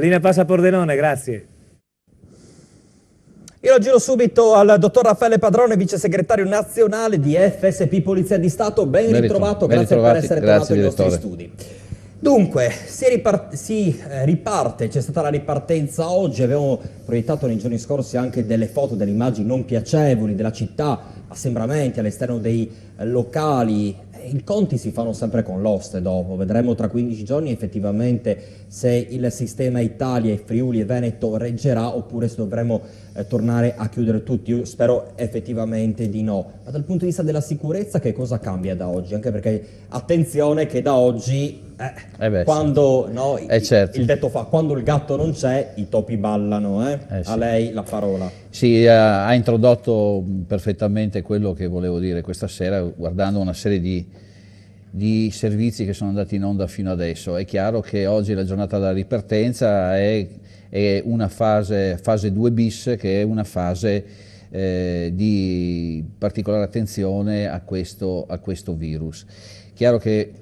Linea passa a Pordenone, grazie. Io lo giro subito al dottor Raffaele Padrone, vice segretario nazionale di FSP Polizia di Stato. Ben ritrovato, grazie per essere tornato ai nostri studi. Dunque, si riparte, c'è stata la ripartenza oggi, abbiamo proiettato nei giorni scorsi anche delle foto, delle immagini non piacevoli della città, assembramenti all'esterno dei locali. I conti si fanno sempre con l'oste dopo, vedremo tra 15 giorni effettivamente se il sistema Italia e Friuli e Veneto reggerà oppure se dovremo tornare a chiudere tutti. Io spero effettivamente di no. Ma dal punto di vista della sicurezza che cosa cambia da oggi? Anche perché attenzione che da oggi quando no, certo. il detto fa quando il gatto non c'è i topi ballano, sì. A lei la parola. Sì, ha introdotto perfettamente quello che volevo dire questa sera guardando una serie di servizi che sono andati in onda fino adesso. È chiaro che oggi la giornata della ripartenza è una fase 2 bis, che è una fase di particolare attenzione a questo virus. Chiaro che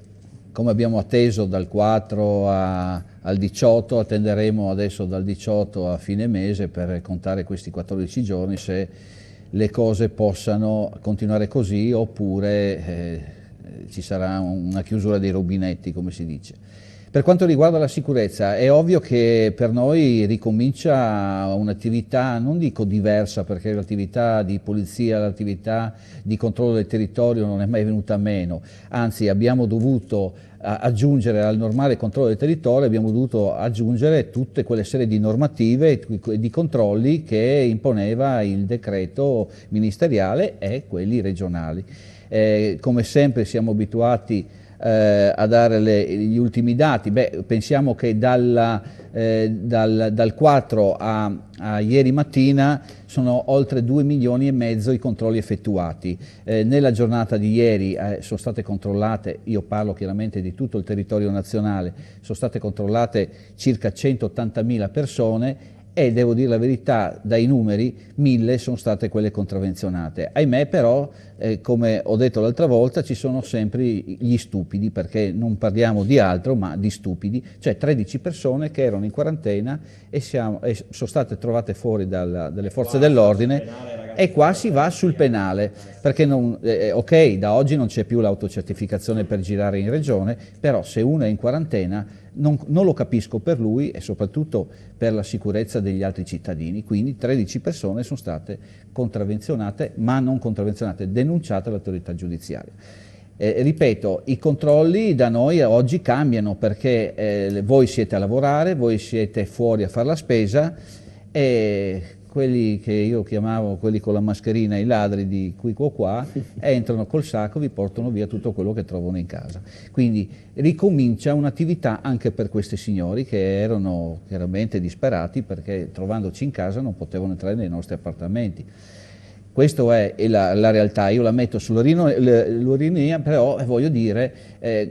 come abbiamo atteso dal 4 al 18, attenderemo adesso dal 18 a fine mese per contare questi 14 giorni se le cose possano continuare così oppure ci sarà una chiusura dei rubinetti, come si dice. Per quanto riguarda la sicurezza, è ovvio che per noi ricomincia un'attività, non dico diversa, perché l'attività di polizia, l'attività di controllo del territorio non è mai venuta meno, anzi abbiamo dovuto aggiungere al normale controllo del territorio, abbiamo dovuto aggiungere tutte quelle serie di normative e di controlli che imponeva il decreto ministeriale e quelli regionali. Come sempre siamo abituati a dare gli ultimi dati. Pensiamo che dal 4 a ieri mattina sono oltre 2,5 milioni i controlli effettuati. Nella giornata di ieri sono state controllate, io parlo chiaramente di tutto il territorio nazionale, sono state controllate circa 180.000 persone e devo dire la verità, dai numeri 1.000 sono state quelle contravvenzionate. Ahimè però, come ho detto l'altra volta, ci sono sempre gli stupidi, perché non parliamo di altro ma di stupidi, cioè 13 persone che erano in quarantena e sono state trovate fuori dalle forze dell'ordine e qua si va sul penale, perché ok, da oggi non c'è più l'autocertificazione per girare in regione, però se uno è in quarantena non lo capisco per lui e soprattutto per la sicurezza degli altri cittadini. Quindi 13 persone sono state contravvenzionate, ma non contravvenzionate, denunciate all'autorità giudiziaria. Ripeto, i controlli da noi oggi cambiano perché voi siete a lavorare, voi siete fuori a fare la spesa e quelli che io chiamavo quelli con la mascherina, i ladri di qui qua, entrano col sacco e vi portano via tutto quello che trovano in casa. Quindi ricomincia un'attività anche per questi signori che erano chiaramente disperati perché trovandoci in casa non potevano entrare nei nostri appartamenti. Questa è la realtà, io la metto sull'ironia, però voglio dire,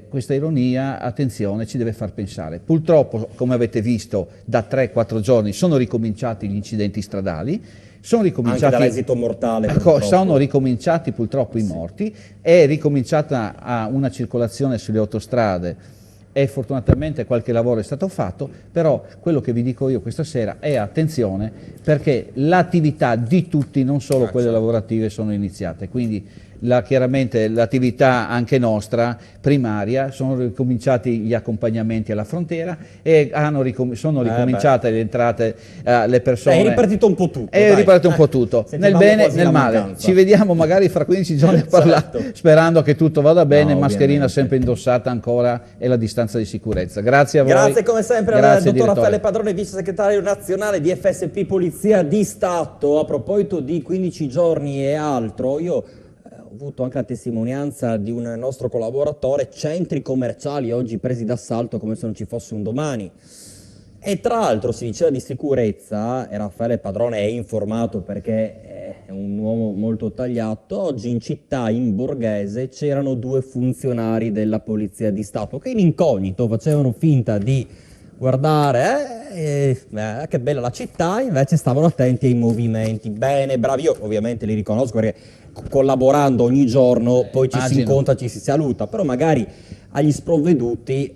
questa ironia, attenzione, ci deve far pensare. Purtroppo, come avete visto, da 3-4 giorni sono ricominciati gli incidenti stradali, sono ricominciati, anche dall'esito mortale. Sono ricominciati purtroppo i morti, è ricominciata una circolazione sulle autostrade e fortunatamente qualche lavoro è stato fatto, però quello che vi dico io questa sera è attenzione perché l'attività di tutti, non solo quelle lavorative, sono iniziate, quindi chiaramente l'attività anche nostra primaria, sono ricominciati gli accompagnamenti alla frontiera e sono ricominciate le entrate, le persone. È ripartito un po' tutto. È ripartito un po' tutto, nel bene e nel male. Mancanza. Ci vediamo magari fra 15 giorni a parlare, sperando che tutto vada bene, mascherina ovviamente sempre indossata ancora e la distanza di sicurezza. Grazie a voi. Grazie come sempre al dottor Raffaele Padrone, vice segretario nazionale di FSP Polizia di Stato. A proposito di 15 giorni e altro, io ho avuto anche la testimonianza di un nostro collaboratore, centri commerciali oggi presi d'assalto come se non ci fosse un domani. E tra l'altro si diceva di sicurezza, e Raffaele Padrone è informato perché è un uomo molto tagliato, oggi in città, in Borghese, c'erano 2 funzionari della Polizia di Stato che in incognito facevano finta di guardare, che bella la città, invece stavano attenti ai movimenti. Bene, bravi, io ovviamente li riconosco perché collaborando ogni giorno poi ci si incontra, ci si saluta, però magari agli sprovveduti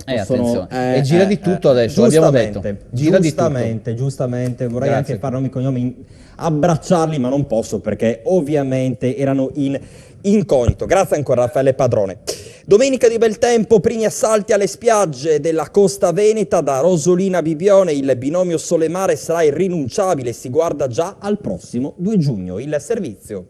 possono... e gira di tutto adesso, l'abbiamo detto. Gira giustamente, vorrei anche fare nomi e cognomi, abbracciarli, ma non posso perché ovviamente erano in incognito. Grazie ancora Raffaele Padrone. Domenica di bel tempo, primi assalti alle spiagge della costa veneta da Rosolina a Bibione. Il binomio sole-mare sarà irrinunciabile, si guarda già al prossimo 2 giugno. Il servizio